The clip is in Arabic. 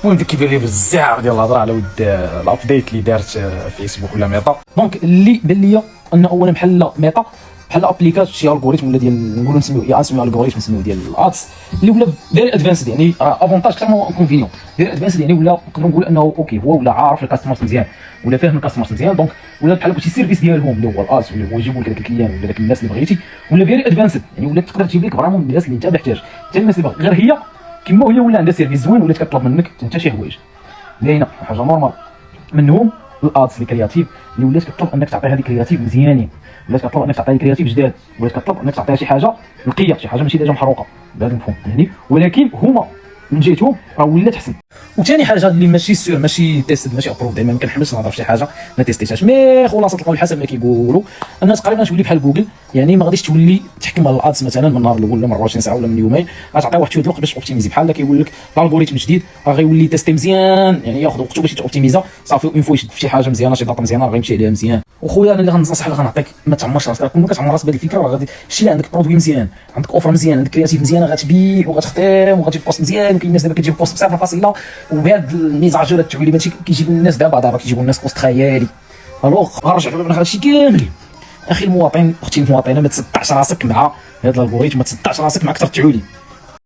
المهم كيبان لي بزاف ديال الهضره على ود الابديت اللي دارت فيسبوك ولا ميتا. دونك اللي بان لي ان اولا بحال ميتا بحال ابليكاسيون شي الغوريثم ولا ديال نقولوا نسميو الغوريثم نسميو ديال الادس اللي ولا فيري ادفانسد، يعني افونتاج اكثر من كونفينيون. فيري ادفانسد يعني ولا نقدروا نقولوا انه اوكي هو ولا عارف الكاستمرز مزيان ولا فاهم الكاستمرز مزيان، دونك ولا بحال شي سيرفيس ديالهم اللي هو الادس اللي هو يجيبوا لك داك الكليان ولا داك الناس اللي بغيتي، ولا فيري ادفانسد يعني ولا تقدر تجيب لك فريمون الناس اللي انت محتاج، حتى الناس اللي غير هي كما هي ولا عندها سيرفيس زوين ولات كطلب منك انت شي حوايج باينه حاجه نورمال. منهم الادس اللي كرياتيف اللي ولات كطلب انك تعطيها ديك كرياتيف مزيانين، ولات كطلب انك تعطيها كرياتيف جداد، ولات كطلب انك تعطيها شي حاجه نقيه، شي حاجه ماشي ديجا محروقه بهذا المفهوم يعني، ولكن هما من جهتهم راه ولات احسن. وثاني حاجه اللي ماشي سور ماشي تيست ماشي ابروف، دائما ما كنحملش نهضر في شي حاجه ما تيستيتهاش، مي خلاصه القول حسب ما كيقولوا الناس تقريبا تولي بحال جوجل، يعني ما غاديش تولي تحكم على الادس مثلا من النهار الاول ولا من 24 ساعه ولا من يومين، غتعطيه واحد شويه الوقت باش اوبتيميزي. بحال كيقول لك الالغوريثم جديد راه غيولي تيستي مزيان، يعني ياخذ وقته باش يتوبتيميزا صافي، اون فوا يشد في شي حاجه مزيانه شي داتا مزيانه غيمشي عليها مزيان. وخويا انا اللي غنصح لك غنعطيك ما تعمرش راسك، كون ما كتعمر راسك بهذه الفكره راه غادي الشيء اللي عندك برودوي مزيان، عندك اوفر مزيان، عندك كرياتيف مزيانه غتبيع وغتختم وغتجيب بوست مزيان، وكاين الناس دابا كتجيب بوست بصفر فاصله، وبهاد الميزاجور التعويلي ماشي كيجيبوا الناس دابا كيجيبوا الناس بوست خيالي. الوغ غنرجع من هذا الشيء كامل. اخي المواطن اختي المواطنه ما تصدعش راسك مع هذا الالغوريثم، ما تصدعش راسك مع اكثر التعويلي.